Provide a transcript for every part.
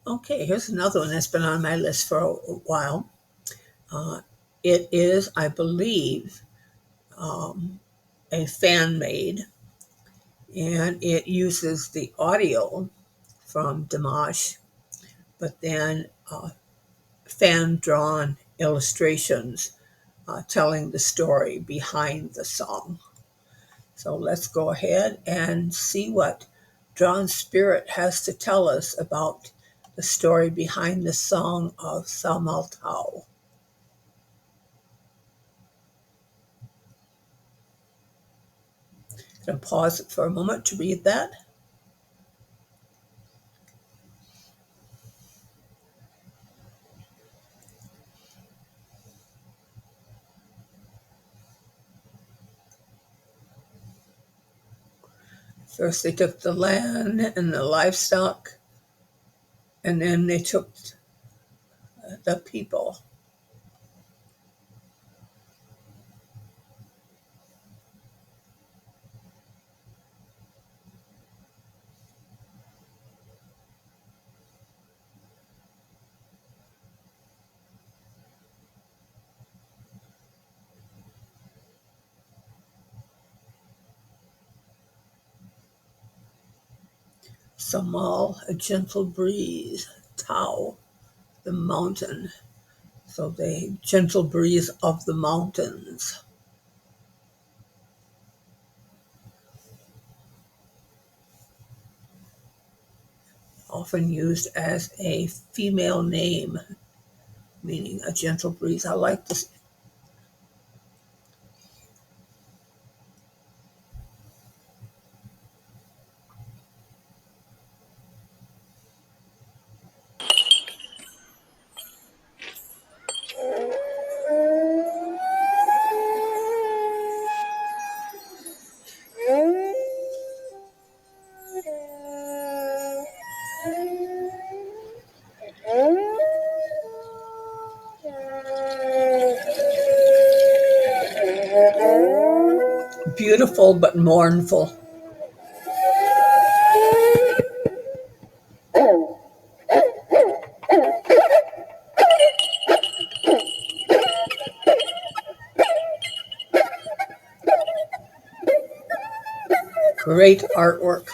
Okay, here's another one that's been on my list for a while. It is, I believe, a fan made, and it uses the audio from DIMASH, but then fan drawn illustrations telling the story behind the song. So let's go ahead and see what Drawn Spirit has to tell us about the story behind the song of Samaltau. I'm going to pause it for a moment to read that. First, they took the land and the livestock, and then they took the people. Samal, a gentle breeze. Tau, the mountain. So the gentle breeze of the mountains. Often used as a female name, meaning a gentle breeze. I like this. Beautiful but mournful. Great artwork.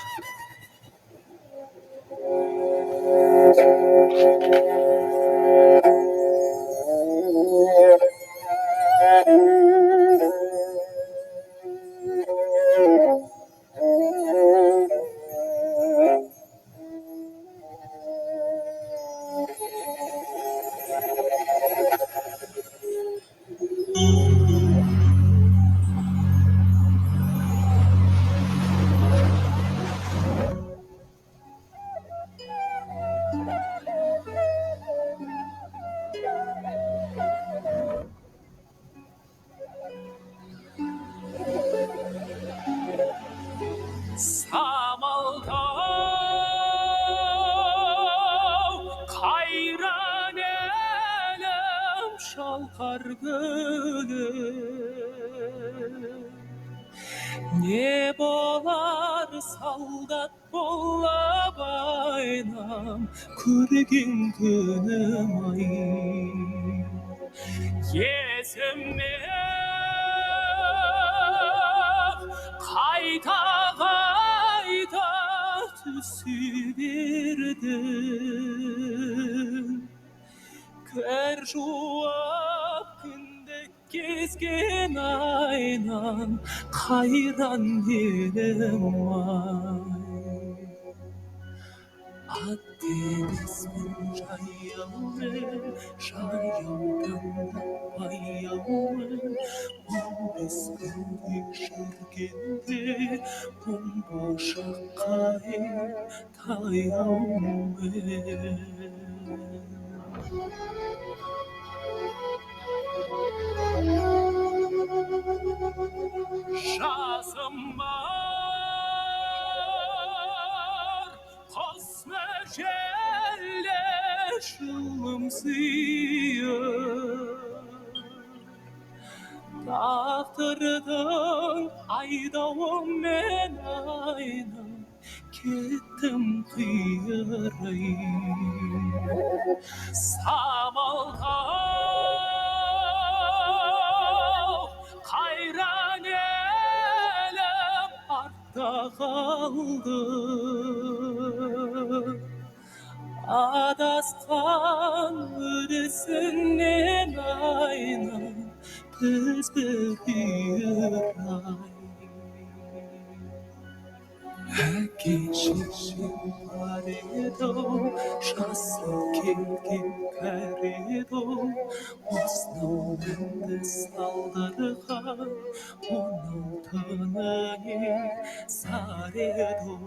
Samaltau kayran elem şalkar gülüm ne bolar saldat bolla baynam kırgın günüm ay yesemme kayta kayta tüsüverdim kerjuap günde gezgen aynan kayran yerim ay Akdeniz'in şayyalı şayyaldan bayyalı Biz kendi şirkinde bomboşa kayıp tayalı Şazım var Kosme jelle şılımsıyor Dağıtırdım aydavım men ayna Kettim kıyarayım Samaltau hayran elem artta kaldı. Adastan üresinden aynan biz bir ay. Әкешешін бар еді-ау, жасы келген кәрі еді-ау, осынау мінді салдырған, оның түні не зар еді-ау.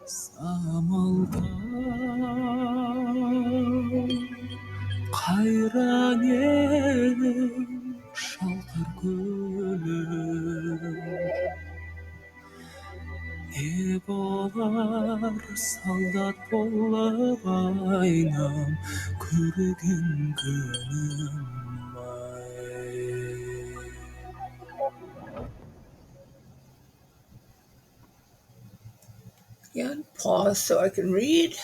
Samaltau қайран елім шалқар гүлім не болар солдат болып айнам көрген күнім ай. And pause so I can read.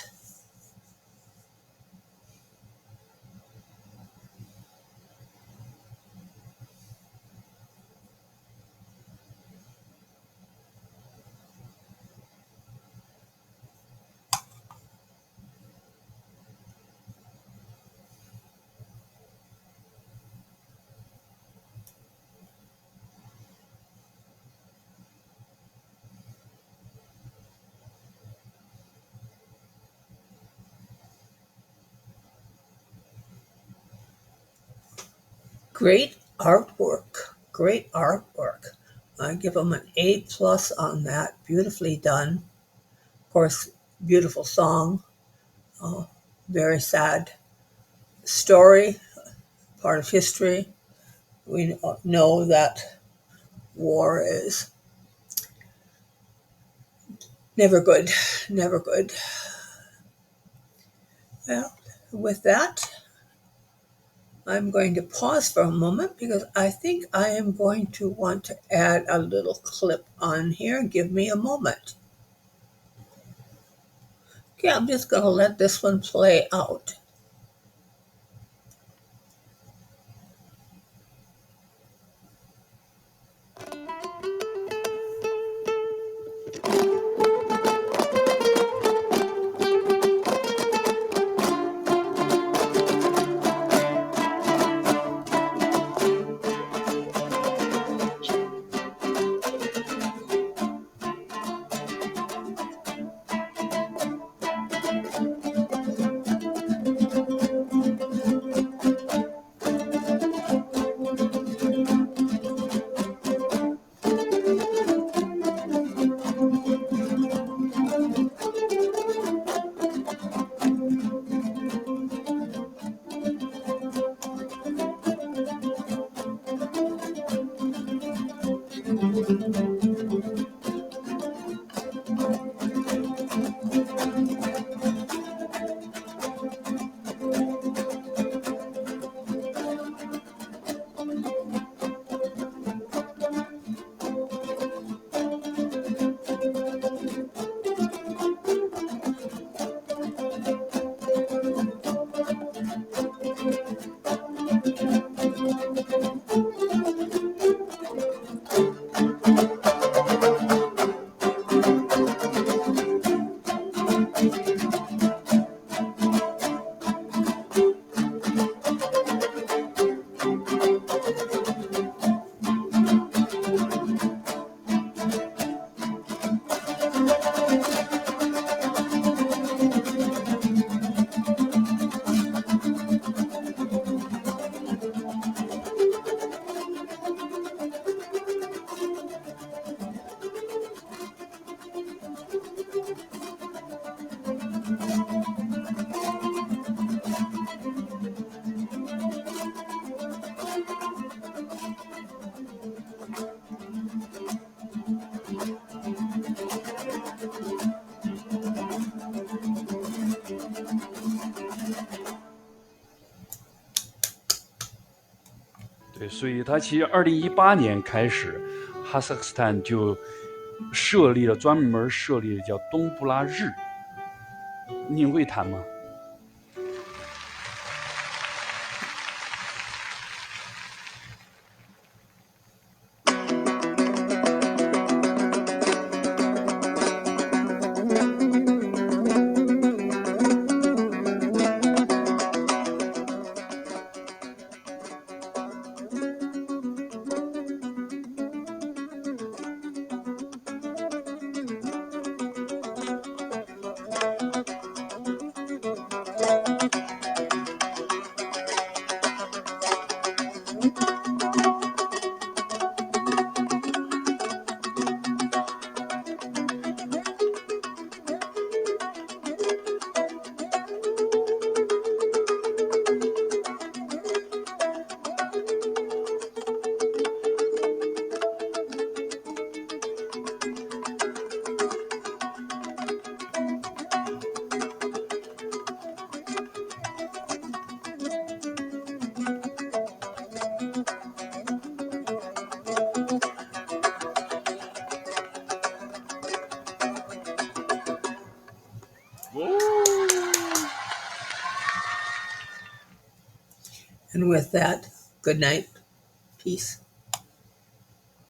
Great artwork, great artwork. I give them an A+ on that. Beautifully done. Of course, beautiful song. Very sad story, part of history. We know that war is never good, never good. Well, with that, I'm going to pause for a moment because I think I am going to want to add a little clip on here. Give me a moment. Okay, I'm just going to let this one play out. 对，所以他其实2018年开始，哈萨克斯坦就专门设立了叫东布拉日。您会弹吗？And with that, good night. Peace.